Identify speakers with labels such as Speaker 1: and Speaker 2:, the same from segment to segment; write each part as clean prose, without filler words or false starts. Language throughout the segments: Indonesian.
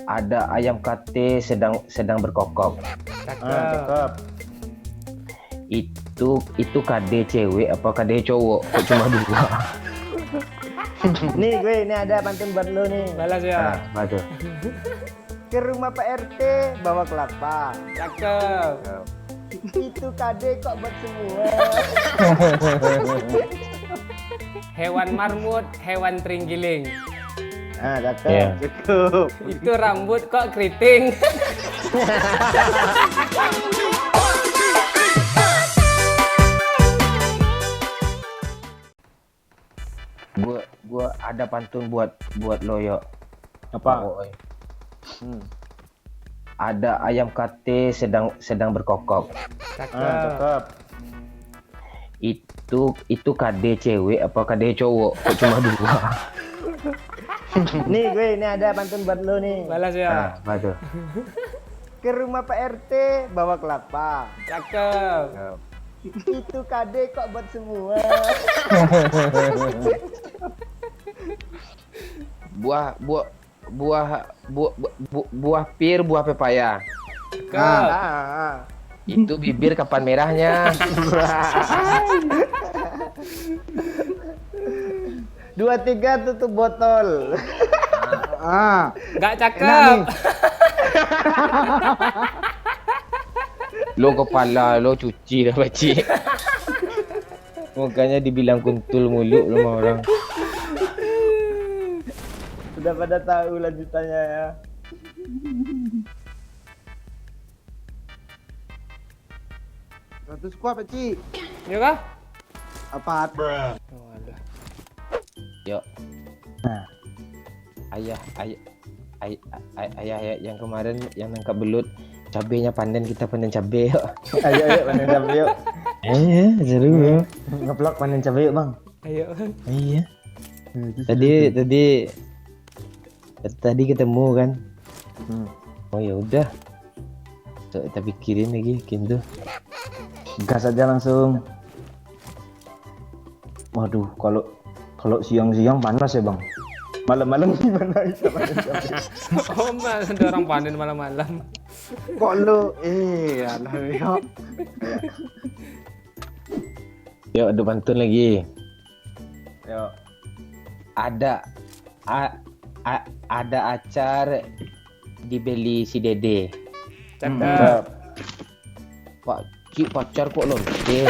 Speaker 1: Ada ayam kate sedang berkokok.
Speaker 2: Cakep.
Speaker 1: Itu kade cewek apa kade cowok? Kok cuma dua?
Speaker 2: Nih gue, ini ada pantun buat lo nih.
Speaker 3: Balas ya.
Speaker 1: Apa tuh?
Speaker 2: Ke rumah Pak RT bawa kelapa.
Speaker 3: Cakep.
Speaker 2: Itu kade kok buat semua.
Speaker 3: Hewan marmut, hewan terenggiling.
Speaker 2: Ah, cakep.
Speaker 1: Iya.
Speaker 2: Cukup.
Speaker 3: Itu rambut kok keriting.
Speaker 1: Gua ada pantun buat lo yo.
Speaker 2: Apa?
Speaker 1: Oi. Ada ayam kate sedang berkokok.
Speaker 3: Cakep.
Speaker 1: Itu kade cewek apa kade cowok? Kok cuma dua?
Speaker 2: Nih gue, ini ada pantun buat lo nih.
Speaker 3: Balas ya.
Speaker 1: Apa tuh?
Speaker 2: Ke rumah Pak RT bawa kelapa.
Speaker 3: Cakep.
Speaker 2: Itu kade kok buat semua.
Speaker 1: Buah pir, buah pepaya.
Speaker 3: Cakep.
Speaker 1: Itu bibir kapan merahnya?
Speaker 2: 2, 3 tutup botol.
Speaker 3: Gak cakep.
Speaker 1: Lo kepala lo cuci dah pakcik. Makanya dibilang kuntul mulu sama orang.
Speaker 2: Sudah pada tahu lanjutannya ya. Satu squad Pakcik.
Speaker 3: Ya kah?
Speaker 2: Apa?
Speaker 3: Oh, alah.
Speaker 1: Yuk.
Speaker 2: Nah.
Speaker 1: Ayah yang kemarin yang nangkap belut, cabenya panen, kita panen cabe yuk.
Speaker 2: Ayo panen cabai yuk.
Speaker 1: Seru ya.
Speaker 2: Ngeplok panen cabai yuk bang.
Speaker 3: Ayo.
Speaker 1: Iya. Tadi ketemu kan. Oh ya udah. So, kita pikirin lagi gitu.
Speaker 2: Gas aja langsung. Waduh, kalau siang-siang panas ya bang. Malam-malam gimana bisa panen cabai?
Speaker 3: Oh, ada orang panen malam-malam.
Speaker 2: Kok lu? Alah yuk.
Speaker 1: Yuk ada pantun lagi.
Speaker 2: Yuk.
Speaker 1: Ada acar dibeli si Dede.
Speaker 3: Cakep.
Speaker 1: Pak Cik pacar kok lonte.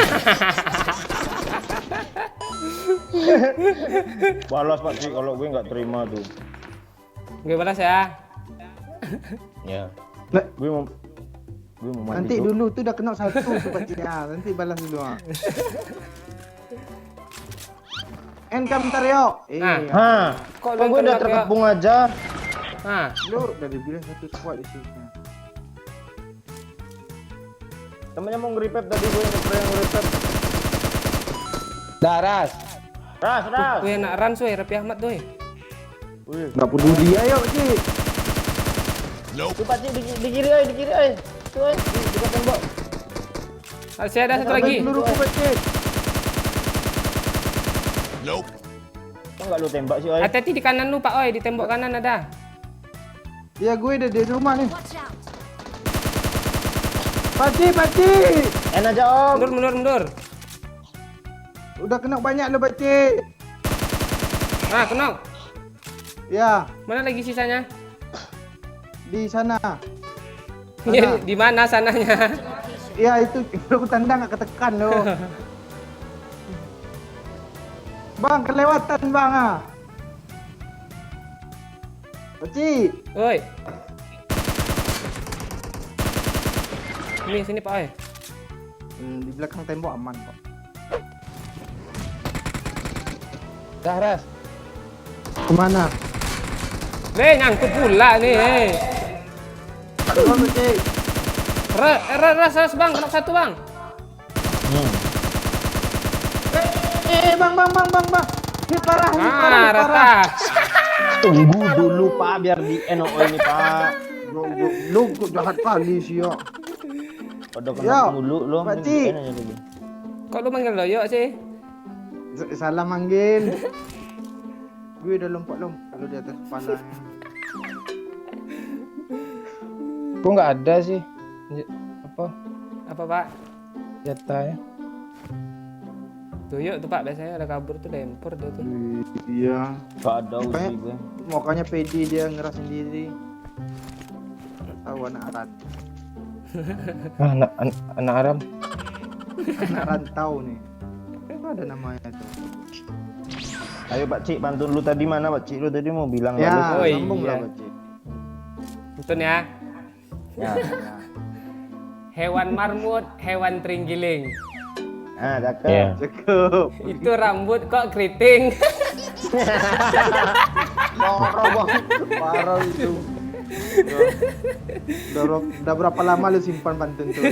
Speaker 2: Balas Pak Cik kalau gue nggak terima tuh.
Speaker 3: Gue balas ya.
Speaker 1: Ya.
Speaker 2: Gue mau mandi
Speaker 4: Nanti
Speaker 2: tuh.
Speaker 4: dulu tuh udah kena satu tuh pacinya. Nanti balas dulu ah. NK bentar yuk.
Speaker 2: Hah,
Speaker 3: Kok
Speaker 2: kok gue udah
Speaker 3: teriak,
Speaker 2: terkepung aja.
Speaker 3: Nah,
Speaker 4: Lu udah dibilang satu squad di sini.
Speaker 2: Temennya mau nge-repep tadi, gue nge-repep.
Speaker 1: Daras.
Speaker 2: Ras.
Speaker 3: gue nak run suai Rapi Ahmad tuh.
Speaker 4: Enggak peduli ayo Cik.
Speaker 2: Tuh Pak Cik di kiri oi. Tuh oi, di dekat tembok.
Speaker 3: Saya ada satu lagi.
Speaker 4: Peluru ku Cik.
Speaker 2: Kok nggak lu tembak sih oi?
Speaker 3: Hati-hati di kanan lu Pak Oi, di tembok kanan ada.
Speaker 4: Ya gue udah di rumah nih. Pakcik.
Speaker 2: Enak aja om.
Speaker 3: Mundur.
Speaker 4: Udah kena banyak lu Pakcik.
Speaker 3: Ah, kena.
Speaker 4: Ya,
Speaker 3: Mana lagi sisanya?
Speaker 4: di sana.
Speaker 3: Ya, di mana sananya?
Speaker 4: Ya itu aku tanda nggak ketekan lo. Bang, kelewatan bang ah. Pakcik.
Speaker 3: Oi. Sini Pak Oi.
Speaker 4: Di belakang tembok aman kok.
Speaker 1: Daras.
Speaker 4: Kemana?
Speaker 3: Nyangkut pula nih.
Speaker 4: Aduh, Pakcik.
Speaker 3: Ras bang, kena satu bang.
Speaker 4: Bang. Ini parah,
Speaker 3: Rata.
Speaker 2: Tunggu dulu Pak, biar di NO ini Pak.
Speaker 4: Lu kok jahat kali sih ya.
Speaker 2: Udah
Speaker 4: Yo,
Speaker 2: kena mulu lo.
Speaker 4: Pak Cik.
Speaker 3: Kok lu manggil loyo sih?
Speaker 4: Salah manggil. Gue udah lompat kalau di atas kepalanya.
Speaker 1: Kok nggak ada sih? Apa
Speaker 3: Apa Pak?
Speaker 1: jatahnya?
Speaker 3: Tuyuk tuh Pak, biasanya ada kabur tuh lempar dia tuh.
Speaker 4: Iya.
Speaker 2: Gak ada
Speaker 4: Makanya-
Speaker 2: uji gue.
Speaker 4: Makanya pede dia ngeras sendiri. Tahu anak aran.
Speaker 1: Ah, anak Aram.
Speaker 4: Anak rantau nih. Apa ada namanya tuh?
Speaker 2: Ayo Pak Cik, pantun lu tadi mana Pak Cik? Lu tadi mau bilang
Speaker 4: Ya,
Speaker 2: lalu.
Speaker 3: Oh,
Speaker 4: sambung
Speaker 3: iya.
Speaker 4: lah Pakcik.
Speaker 3: Betul ya.
Speaker 2: Ya.
Speaker 3: Hewan marmut, hewan terenggiling.
Speaker 2: Ah, cakep.
Speaker 1: Iya.
Speaker 4: Cukup.
Speaker 3: Itu rambut kok keriting.
Speaker 4: Parah bang. Parah itu. Udah berapa lama lu simpan pantun tuh?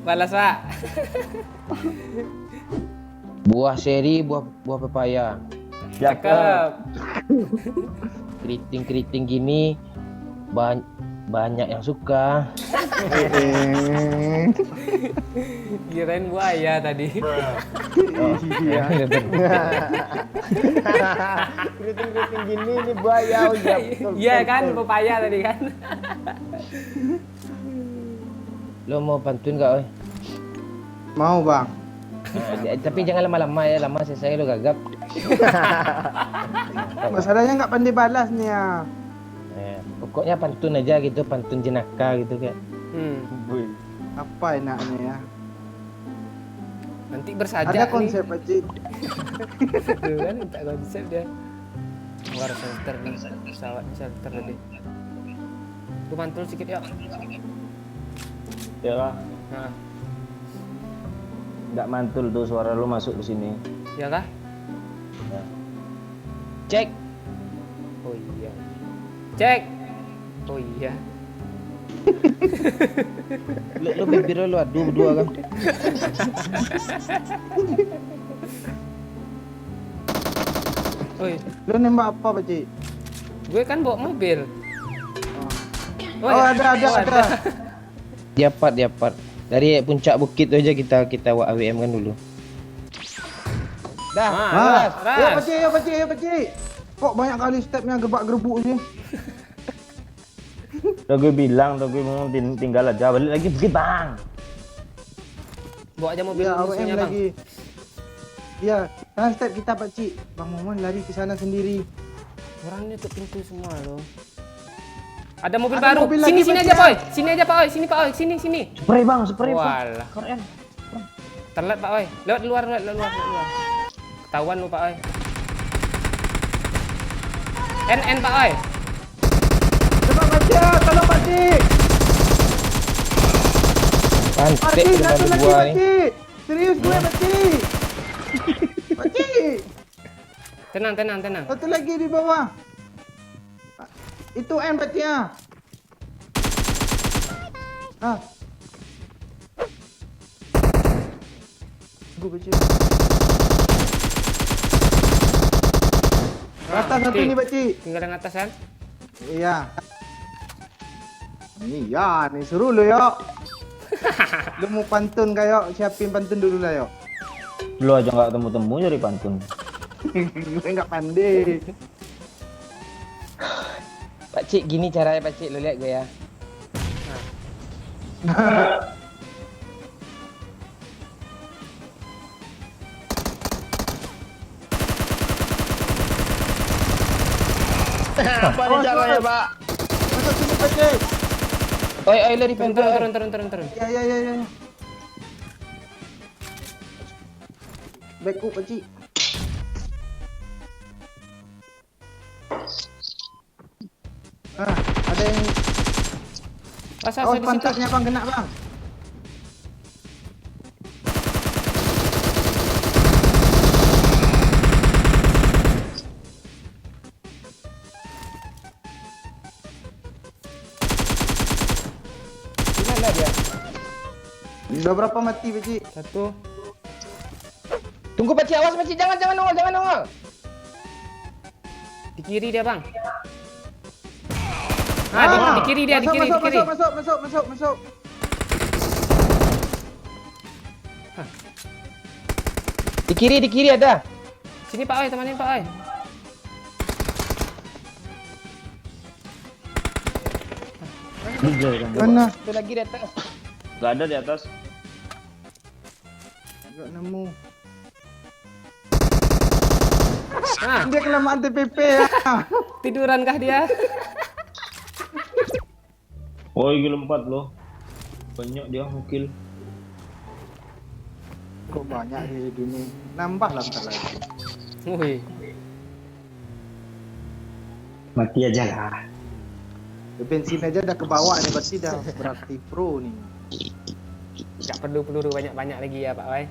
Speaker 3: Balas Pak.
Speaker 1: Buah seri, buah pepaya.
Speaker 3: Cakep.
Speaker 1: Keriting gini banyak yang suka.
Speaker 3: Kirain buaya tadi.
Speaker 4: Iya.
Speaker 2: Keriting-keriting gini ini buaya udah.
Speaker 3: Iya kan, pepaya tadi kan.
Speaker 1: Lo mau pantun gak, oi?
Speaker 4: Mau bang.
Speaker 1: Tapi jangan lama-lama ya, lama saya lo gagap.
Speaker 4: Masalahnya nggak pandai balas nih ya.
Speaker 1: Pokoknya pantun aja gitu, pantun jenaka gitu kayak.
Speaker 4: Apa enaknya ya?
Speaker 3: Nanti bersajak
Speaker 4: Ada
Speaker 3: nih.
Speaker 4: konsep Pakcik.
Speaker 3: Tuh kan, minta konsep dia. Keluar shelter nih, pesawat shelter tadi. Tuh mantul sedikit ya.
Speaker 2: Ya lah.
Speaker 3: Nah,
Speaker 2: Nggak mantul tuh suara lu masuk ke sini.
Speaker 3: ya kah?
Speaker 1: Cek.
Speaker 3: Oh iya. Cek. Oh iya.
Speaker 1: Lu bibir lu aduh berdua kan.
Speaker 3: Oi,
Speaker 4: Lu nembak apa Pakcik?
Speaker 3: gue kan bawa mobil.
Speaker 4: Oh, ada.
Speaker 1: Diapart. Dari puncak bukit tu aja kita buat AWM kan dulu. Dah.
Speaker 3: Ah, ras.
Speaker 4: Ya Pakcik. Kok banyak kali stepnya gebak-gerbuk sih?
Speaker 2: Udah gue bilang, gue mau tinggal aja balik lagi bukit bang.
Speaker 3: Bawa aja mobil
Speaker 4: Ya, AWM
Speaker 3: musuhnya, Bang.
Speaker 4: lagi. Ya, kan step kita Pakcik. Bang Momon lari ke sana sendiri.
Speaker 3: Orangnya tutup pintu semua loh. Ada mobil
Speaker 4: Ada
Speaker 3: baru.
Speaker 4: mobil
Speaker 3: Sini
Speaker 4: lagi,
Speaker 3: sini
Speaker 4: Pak,
Speaker 3: aja,
Speaker 4: ya.
Speaker 3: Pak Oi. Sini aja, Pak Oi. Sini, Pak Oi. Sini.
Speaker 2: Spray bang.
Speaker 3: Walah.
Speaker 2: Keren.
Speaker 3: Terlihat, Pak Oi. Lewat luar. Ketahuan lu, Pak Oi. NN, Pak Oi.
Speaker 4: Cepat Pakcik, tolong Pakcik.
Speaker 1: Pantek
Speaker 4: Pakcik,
Speaker 1: depan
Speaker 4: satu lagi
Speaker 1: berdua nih.
Speaker 4: Pakcik. Serius gue Pakcik. Pakcik,
Speaker 3: Tenang.
Speaker 4: satu lagi di bawah. Itu M Pakcik ya. Ah. Gue Pakcik. Atas satu
Speaker 3: mati.
Speaker 4: nih Pakcik.
Speaker 3: Tinggal yang atas kan?
Speaker 4: Iya. Iya, nih seru lo yuk. Lu mau pantun kayak siapin pantun dulu lah yuk.
Speaker 2: Lu aja nggak temu jadi pantun.
Speaker 4: Gue nggak pandai.
Speaker 1: Pak Cik, gini caranya Pak Cik, lu lihat gue ya.
Speaker 2: Apa nih caranya pak?
Speaker 4: Masuk sini Pakcik.
Speaker 1: Oi, lu di pintu.
Speaker 3: Turun.
Speaker 4: Ya. Backku Pakcik. Ada yang
Speaker 3: Pas
Speaker 4: awas
Speaker 3: di situ.
Speaker 4: pantatnya bang kena bang.
Speaker 1: Di mana dia?
Speaker 4: Udah berapa mati Pakcik?
Speaker 3: Satu.
Speaker 1: Tunggu Pak Cik, awas Pak Cik, jangan nongol.
Speaker 3: Di kiri dia, Bang. Di kiri dia, di kiri.
Speaker 4: Masuk.
Speaker 1: Di kiri ada.
Speaker 3: Sini Pak Oi, temanin Pak Oi.
Speaker 2: Bisa kan?
Speaker 4: Mana?
Speaker 1: Itu lagi di atas.
Speaker 2: Gak ada di atas.
Speaker 4: Gak nemu.
Speaker 3: Ah,
Speaker 4: Dia kelamaan TPP ya.
Speaker 3: tiduran kah dia?
Speaker 2: Oh, gila 4 loh. Banyak dia mukil.
Speaker 4: Kok banyak di dunia. Nambah lah ntar lagi.
Speaker 3: Wih,
Speaker 2: Mati aja lah.
Speaker 4: Bensin aja udah ke bawah nih, berarti dah berarti pro nih.
Speaker 3: nggak perlu peluru banyak-banyak lagi ya Pak Wai.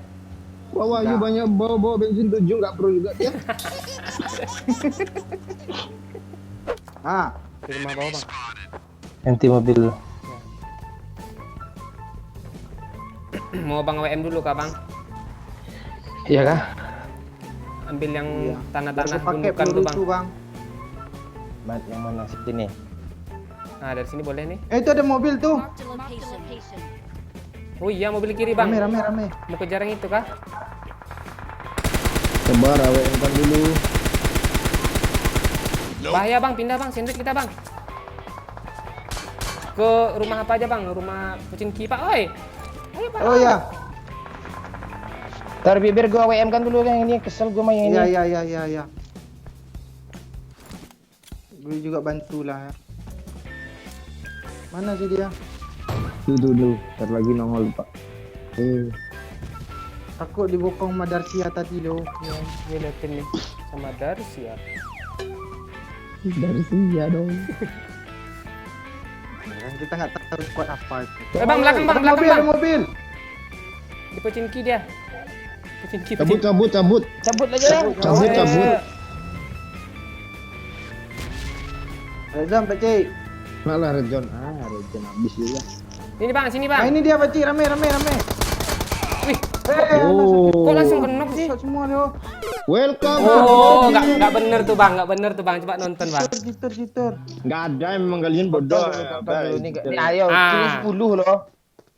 Speaker 2: Wah, Wahyu banyak bawa bensin 7 nggak perlu juga dia.
Speaker 4: Ah,
Speaker 3: Di rumah bawah bang.
Speaker 1: Nanti mobil.
Speaker 3: Mau bang WM dulu kah bang?
Speaker 1: Iya kah?
Speaker 3: Ambil yang
Speaker 4: iya.
Speaker 3: tanah-tanah
Speaker 4: Baru pakai
Speaker 3: gundukan
Speaker 4: peluru
Speaker 3: tuh bang.
Speaker 4: itu bang.
Speaker 1: Yang mana sini?
Speaker 3: Nah dari sini boleh nih.
Speaker 4: Itu ada mobil tuh.
Speaker 5: Marked a location.
Speaker 3: Oh iya mobil kiri bang.
Speaker 4: Rame.
Speaker 3: Mau kejar yang itu kah?
Speaker 2: Sabar, awetkan dulu.
Speaker 3: Bahaya bang, pindah bang, sendiri kita bang. Ke rumah apa aja bang? Rumah Pucinki Pak Oi. Ayo Pak.
Speaker 4: Oh ya.
Speaker 1: Ntar biar gua WM kan dulu yang ini, kesel gua main ini.
Speaker 4: Iya. Gue juga bantulah. Mana sih dia?
Speaker 2: Dulu. Ntar lagi nongol, Pak.
Speaker 4: Takut dibokong Madarsia tadi loh.
Speaker 3: Ya, gue liatin nih sama Darsi ya.
Speaker 2: Dari sini ya dong.
Speaker 4: Kan kita nggak tahu squad apa itu.
Speaker 3: Bang, belakang bang,
Speaker 4: Ada
Speaker 3: belakang
Speaker 4: mobil,
Speaker 3: bang.
Speaker 4: ada mobil.
Speaker 3: Di Pucinki dia. Pucinki.
Speaker 2: Cabut.
Speaker 1: Cabut aja lah.
Speaker 2: Cabut.
Speaker 4: Rezam Pakcik.
Speaker 2: Malah Rejon. Rejon habis juga.
Speaker 3: Ini bang, sini
Speaker 4: Nah
Speaker 3: bang.
Speaker 4: ini dia Pakcik, rame.
Speaker 3: Wih,
Speaker 2: Oh.
Speaker 3: kok langsung kenok sih?
Speaker 4: Shot semua loh.
Speaker 2: Welcome.
Speaker 3: Oh, nggak bener tuh bang, nggak bener tuh bang. Coba nonton bang.
Speaker 4: Jitur.
Speaker 2: Nggak ada, memang kalian bodoh.
Speaker 1: Ini ayo,
Speaker 3: Ah.
Speaker 1: kiri 10 loh.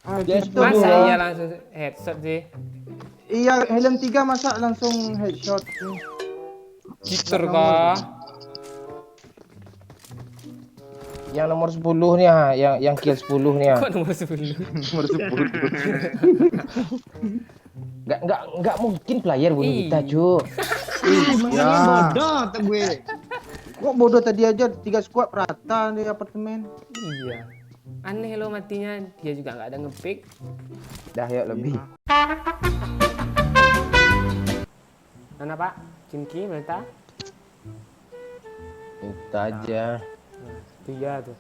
Speaker 4: Ah,
Speaker 1: Dia
Speaker 4: jitur
Speaker 3: Masa
Speaker 4: loh.
Speaker 3: iya langsung headshot sih?
Speaker 4: Iya, helm 3 masa langsung headshot.
Speaker 3: Gitar kah?
Speaker 1: Yang nomor 10 nih ah, yang kill 10 nih ah.
Speaker 3: Kok nomor 10?
Speaker 4: Nomor 10.
Speaker 1: Enggak mungkin player bunuh
Speaker 3: Ih.
Speaker 1: kita, Cuk.
Speaker 4: Ya.
Speaker 2: Bodoh tuh gue.
Speaker 4: Kok bodoh tadi aja 3 squad rata di apartemen.
Speaker 3: Iya. Aneh loh matinya. Dia juga nggak ada ngepick.
Speaker 1: Dah yuk lebih.
Speaker 3: Mana pak? Cinki, Melta?
Speaker 1: Itu aja.
Speaker 3: Iya tuh.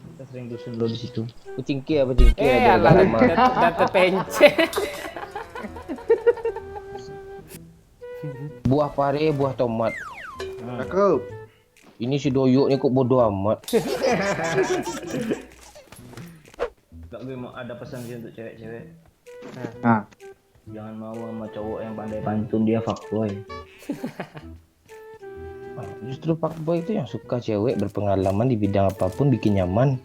Speaker 2: Kita sering dusun lo di situ.
Speaker 1: Kucingki apa cingki ada
Speaker 3: Alah,
Speaker 1: lama.
Speaker 3: udah terpencet.
Speaker 1: Buah pare, buah tomat.
Speaker 4: Cakep.
Speaker 1: Ini si Doyok ni kok bodoh amat.
Speaker 2: Kak gue mau ada pesan sih untuk cewek-cewek.
Speaker 4: Nah,
Speaker 2: Jangan mau sama cowok yang pandai pantun, dia fuckboy.
Speaker 1: Justru fuckboy itu yang suka cewek berpengalaman di bidang apapun bikin nyaman.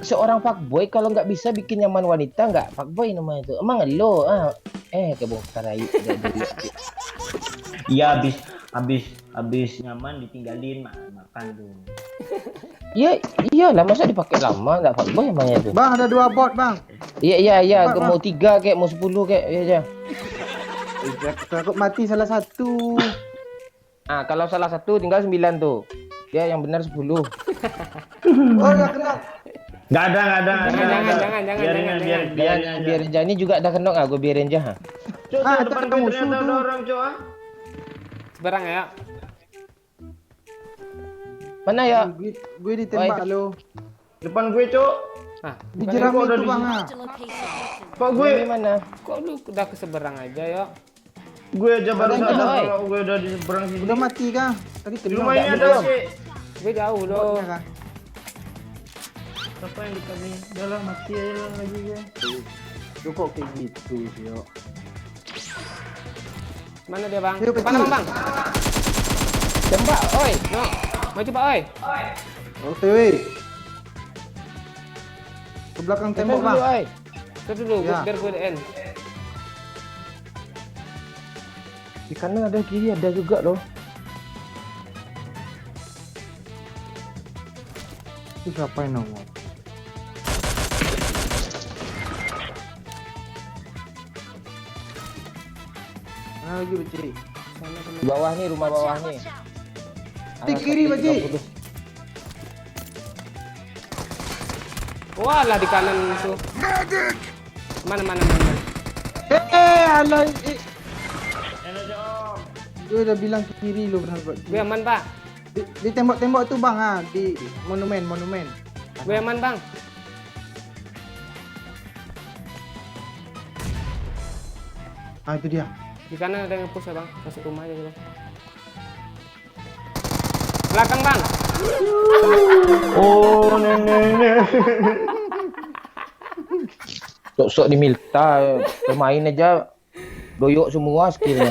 Speaker 1: Seorang fuckboy kalau nggak bisa bikin nyaman wanita nggak fuckboy namanya itu. Emang lo kebongkar ayu.
Speaker 2: Iya, habis nyaman ditinggalin makan tuh.
Speaker 1: Iya iyalah masa dipakai lama nggak fuckboy namanya itu.
Speaker 4: Bang ada 2 bot, Bang.
Speaker 1: Iya
Speaker 4: Bang,
Speaker 1: mau 3 kayak mau 10 kayak ya aja.
Speaker 4: Takut mati salah satu.
Speaker 1: Ah kalau salah satu tinggal 9 tuh. Ya yang benar 10.
Speaker 4: Oh, ya kena.
Speaker 2: Nggak ada.
Speaker 3: Jangan.
Speaker 1: Biarin aja ini juga ada kenok gue biarin aja.
Speaker 2: Cok,
Speaker 4: Ah,
Speaker 2: depan
Speaker 4: ada
Speaker 2: gue
Speaker 4: musuh
Speaker 2: ternyata
Speaker 4: tuh.
Speaker 2: ada orang, Cok.
Speaker 3: Seberang ya.
Speaker 1: Mana ya?
Speaker 4: Gue ditembak lo.
Speaker 2: Depan gue, Cok.
Speaker 3: Ah,
Speaker 4: Di
Speaker 3: bukan-
Speaker 4: jeram
Speaker 2: kok ada
Speaker 4: itu,
Speaker 2: di-
Speaker 4: Bang. Ah.
Speaker 5: Marked a location.
Speaker 2: Pak gue,
Speaker 1: Ini mana?
Speaker 3: kok lu udah ke seberang aja ya?
Speaker 2: gue aja baru
Speaker 1: Ada,
Speaker 2: sadar
Speaker 1: oi.
Speaker 2: kalau gue udah di seberang sini.
Speaker 4: Udah mati kah? Tadi
Speaker 2: Di
Speaker 4: kena.
Speaker 2: rumah ini ada
Speaker 1: belum.
Speaker 2: sih.
Speaker 3: Gue jauh loh.
Speaker 4: Botnya kah?
Speaker 2: Siapa yang dekat nih? Udah lah, mati aja lah lagi gue.
Speaker 4: Lu kok kayak gitu sih, yo.
Speaker 3: Mana dia bang?
Speaker 4: Ayo,
Speaker 3: Mana
Speaker 4: kecil.
Speaker 3: bang?
Speaker 1: Tembak, oi.
Speaker 3: No, maju pak oi.
Speaker 4: OTW. Ke belakang tembok,
Speaker 1: Tembak
Speaker 4: Bang.
Speaker 1: dulu, oi.
Speaker 3: Itu dulu,
Speaker 4: Ya.
Speaker 3: biar gue DN.
Speaker 1: Di kanan ada kiri ada juga loh.
Speaker 4: Itu siapa yang nongol? Mana lagi Baci?
Speaker 3: Sana
Speaker 1: Di bawah nih, rumah bawah nih.
Speaker 4: Di kiri, Baci.
Speaker 3: Wah lah di kanan itu. Mana mana mana.
Speaker 4: Alah. Gue udah bilang ke kiri lo benar Pak.
Speaker 3: Gue aman pak.
Speaker 4: Di tembok-tembok tuh bang, ah, di monumen.
Speaker 3: Gue aman bang.
Speaker 4: Ah itu dia.
Speaker 3: Di kanan ada yang push ya bang. Masuk rumah aja bang. Belakang bang.
Speaker 2: Oh, nenek.
Speaker 1: Sok-sok diminta pemain aja doyok semua skillnya.